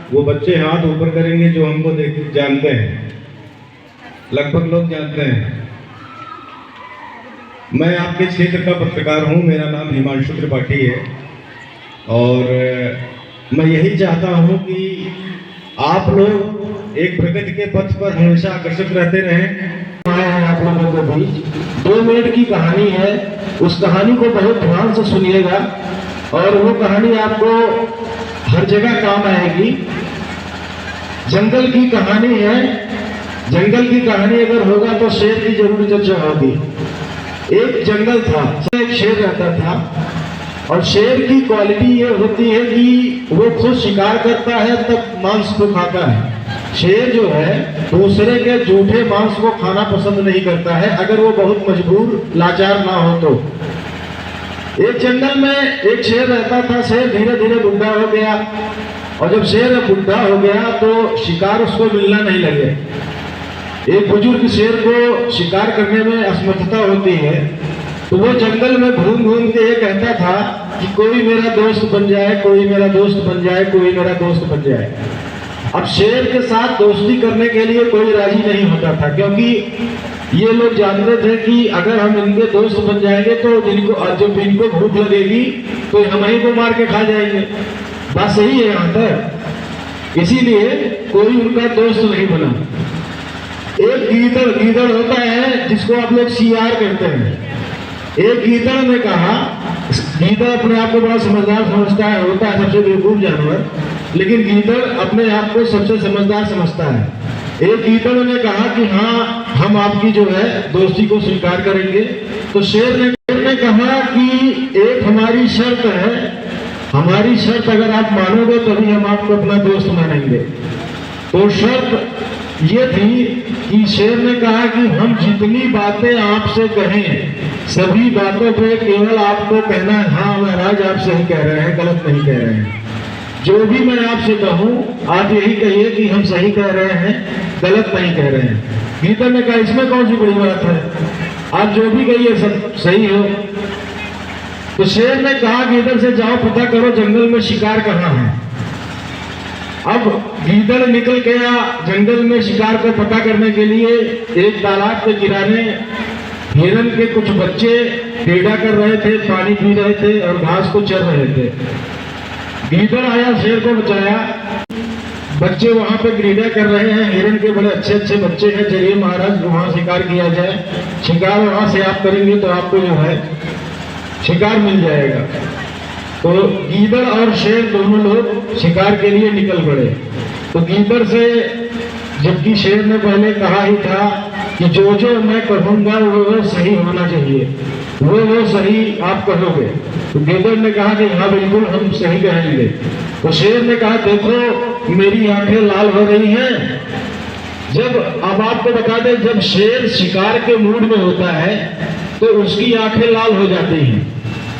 वो बच्चे हाथ ऊपर करेंगे जो हमको जानते हैं, लगभग लोग जानते हैं। मैं आपके क्षेत्र का पत्रकार हूं, मेरा नाम हिमांशु त्रिपाठी है और मैं यही चाहता हूं कि आप लोग एक प्रगति के पथ पर हमेशा आकर्षित रहते रहें। आए हैं आप लोगों के बीच 2 मिनट की कहानी है, उस कहानी को बहुत ध्यान से सुनिएगा और वो कहानी आपको हर जगह काम आएगी। जंगल की कहानी है। जंगल की कहानी अगर होगा तो शेर की जरूर चर्चा होगी। एक जंगल था, एक शेर रहता था और शेर की क्वालिटी ये होती है कि वो खुद शिकार करता है तब मांस को खाता है। शेर जो है दूसरे के जूठे मांस को खाना पसंद नहीं करता है, अगर वो बहुत मजबूर लाचार ना हो तो। एक जंगल में एक शेर रहता था। शेर धीरे धीरे बुढ़ा हो गया और जब शेर बुढ़ा हो गया तो शिकार उसको मिलना नहीं लगे। एक बुजुर्ग शेर को शिकार करने में असमर्थता होती है तो वो जंगल में घूम घूम के ये कहता था कि कोई मेरा दोस्त बन जाए, कोई मेरा दोस्त बन जाए, कोई मेरा दोस्त बन जाए। अब शेर के साथ दोस्ती करने के लिए कोई राजी नहीं होता था, क्योंकि ये लोग जानते थे कि अगर हम इनके दोस्त बन जाएंगे तो जब इनको भूख लगेगी तो हम ही को मार के खा जाएंगे। बात सही है यहाँ तक। इसीलिए कोई उनका दोस्त नहीं बना। एक गीदड़ होता है जिसको आप लोग सियार कहते हैं। एक गीदड़ ने कहा, गीदड़ अपने आप को बड़ा समझदार समझता है, होता है सबसे बेवकूफ जानवर, लेकिन गीदड़ अपने आप को सबसे समझदार समझता है। एक गीदड़ ने कहा कि हाँ, हम आपकी जो है दोस्ती को स्वीकार करेंगे। तो शेर ने कहा कि एक हमारी शर्त है, हमारी शर्त अगर आप मानोगे तभी हम आपको अपना दोस्त मानेंगे। तो शर्त ये थी कि शेर ने कहा कि हम जितनी बातें आपसे कहें सभी बातों पे केवल आपको कहना है हाँ महाराज आप सही कह रहे हैं, गलत नहीं कह रहे हैं। जो भी मैं आपसे कहूं आप यही कहिए कि हम सही कह रहे हैं, गलत नहीं कह रहे हैं। गीदड़ ने कहा इसमें कौन सी बड़ी बात है, आप जो भी कहिए सब सही हो। तो शेर ने कहा गीदड़ से जाओ पता करो जंगल में शिकार कहाँ है। अब गीदड़ निकल गया जंगल में शिकार को पता करने के लिए। एक तालाब के किनारे हिरन के कुछ बच्चे टेढ़ा कर रहे थे, पानी पी रहे थे और घास को चर रहे थे। गीदड़ आया, शेर को बचाया। बच्चे वहां पे क्रीड़ा कर रहे हैं, हिरन के बड़े अच्छे अच्छे बच्चे हैं। चलिए महाराज वहां शिकार किया जाए, शिकार वहां से आप करेंगे तो आपको जो है शिकार मिल जाएगा। तो गीदड़ और शेर दोनों लोग शिकार के लिए निकल पड़े। तो गीदड़ से, जबकि शेर ने पहले कहा ही था कि जो जो मैं कहूंगा वो सही होना चाहिए, वो सही आप कहोगे। तो गीदड़ ने कहा कि हाँ बिल्कुल हम सही कहेंगे। तो शेर ने कहा देखो मेरी आंखें लाल हो रही हैं। अब आपको बता दें, जब शेर शिकार के मूड में होता है तो उसकी आंखें लाल हो जाती हैं।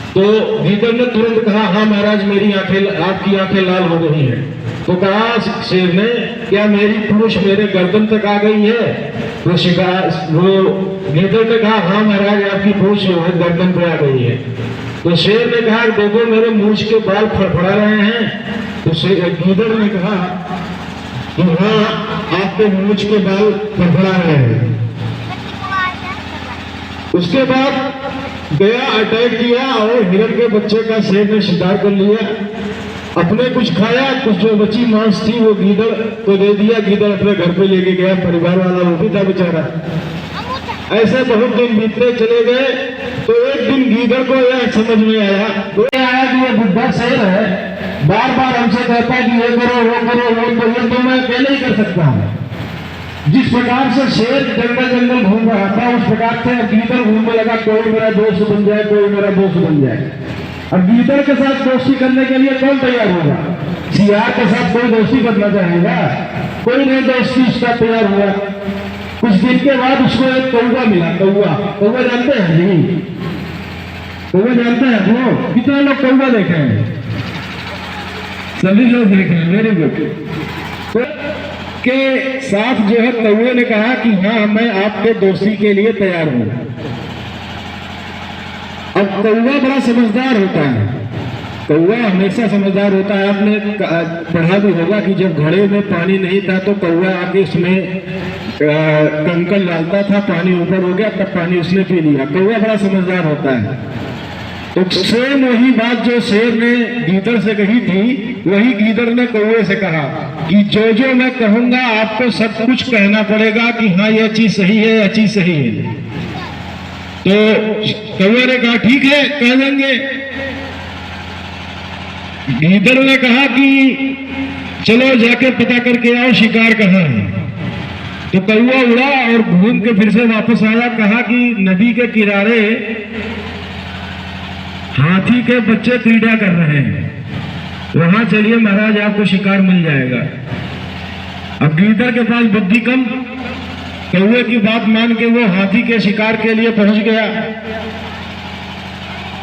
तो गीदड़ ने तुरंत कहा हाँ महाराज मेरी आपकी आंखें लाल हो रही हैं। तो कहा शेर ने क्या मेरी पूंछ मेरे गर्दन तक आ गई है। तो वो गीदड़ ने कहा हाँ महाराज आपकी पूंछ जो है गर्दन पे आ गई है। तो शेर ने कहा देखो मेरे मूंछ के बाल फड़फड़ा रहे हैं। तो गीदड़ ने कहा कि हाँ आपके मूंछ के बाल फड़फड़ा रहे हैं। उसके बाद गया, अटैक किया और हिरन के बच्चे का शेर ने शिकार कर लिया। अपने कुछ खाया, कुछ जो बची मांस थी वो गीदड़ को दे दिया। गीदड़ अपने घर पे लेके गया, परिवार वाला वो भी था बेचारा। ऐसे बहुत दिन बीतते चले गए। तो एक दिन गीदड़ को यह समझ में आया कि ये बुढ़ा शेर है, बार बार हमसे कहता है कि ये करो वो करो वो करो, तो मैं अकेले ही कर सकता हूँ। जिस प्रकार से शेर जंगल घूम रहा था उस प्रकार से गीदड़ घूमने लगा, कोई मेरा दोस्त बन जाए, कोई मेरा दोस्त बन जाए। अब गीदड़ के साथ दोस्ती करने के लिए कौन तैयार होगा? सियार के साथ कोई दोस्ती करना चाहेगा? कोई नहीं दोस्ती उसका तैयार हुआ। कुछ दिन के बाद उसको एक कौवा मिला। कौवा जानते हैं जी? कौवा जानते हैं वो? कितने लोग कौवा देखे हैं? सभी लोग देखे हैं, वेरी गुड। के साथ जो है कौवे ने कहा कि हाँ मैं आपके दोस्ती के लिए तैयार हूं। अब कौवा बड़ा समझदार होता है। कौवा हमेशा समझदार होता है। आपने पढ़ा भी होगा कि जब घड़े में पानी नहीं था तो कौवा आके उसमें कंकड़ डालता था, पानी ऊपर हो गया, तब पानी उसने पी लिया। कौवा बड़ा समझदार होता है। तो सेम वही बात जो शेर ने गीदड़ से कही थी, वही गीदड़ ने कौवे से कहा कि जो जो मैं कहूंगा आपको सब कुछ कहना पड़ेगा कि हाँ यह चीज सही है, यह चीज सही है। तो कौवे ने कहा ठीक है, कह देंगे। गीदड़ ने कहा कि चलो जाके पता करके आओ शिकार कहाँ है। तो कौवा उड़ा और घूम के फिर से वापस आया, कहा कि नदी के किनारे हाथी के बच्चे क्रीड़ा कर रहे हैं, वहां चलिए महाराज आपको शिकार मिल जाएगा। अब गीदड़ के पास बुद्धि कम, कौवे की बात मान के वो हाथी के शिकार के लिए पहुंच गया।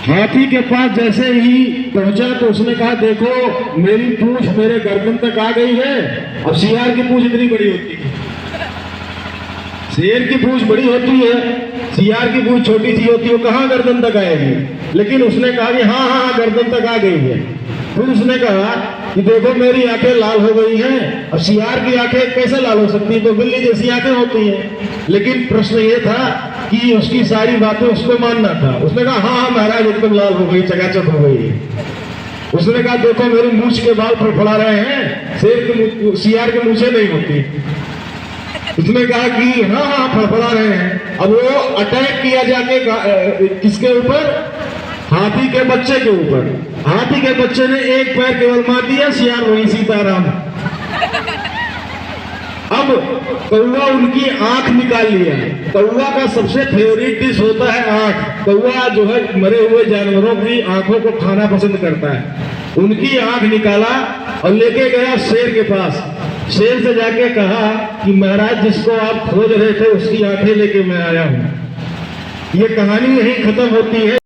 हाथी के पास जैसे ही पहुंचा तो उसने कहा देखो मेरी पूंछ मेरे गर्दन तक आ गई है। अब सियार की पूंछ इतनी बड़ी होती है, शेर की पूंछ बड़ी होती है, सियार की पूंछ छोटी सी होती है, वो कहाँ गर्दन तक आएगी। लेकिन उसने कहा कि हाँ हाँ गर्दन तक आ गई है। फिर उसने कहा कि देखो मेरी आंखें लाल हो गई हैं। अब सियार की आंखें कैसे लाल हो सकती है, तो बिल्ली जैसी आंखें होती हैं। लेकिन प्रश्न ये था कि उसकी सारी बातें उसको मानना था। उसने कहा हाँ हाँ महाराज एकदम लाल हो गई, चकाचक हो गई। उसने कहा देखो मेरी मूछ के बाल फड़फड़ा रहे हैं, सियार के मूछें नहीं होती। उसने कहा कि हाँ हाँ फड़फड़ा रहे हैं। अब वो अटैक किया जाके किसके ऊपर, हाथी के बच्चे के ऊपर। हाथी के बच्चे ने एक पैर केवल मार दिया, सियार वही सीताराम। अब कौवा उनकी आंख निकाल लिया। कौवा का सबसे फेवरेट डिश होता है आंख। कौवा जो है मरे हुए जानवरों की आंखों को खाना पसंद करता है। उनकी आंख निकाला और लेके गया शेर के पास। शेर से जाके कहा कि महाराज जिसको आप खोज रहे थे उसकी आंखें लेके मैं आया हूं। ये कहानी यही खत्म होती है।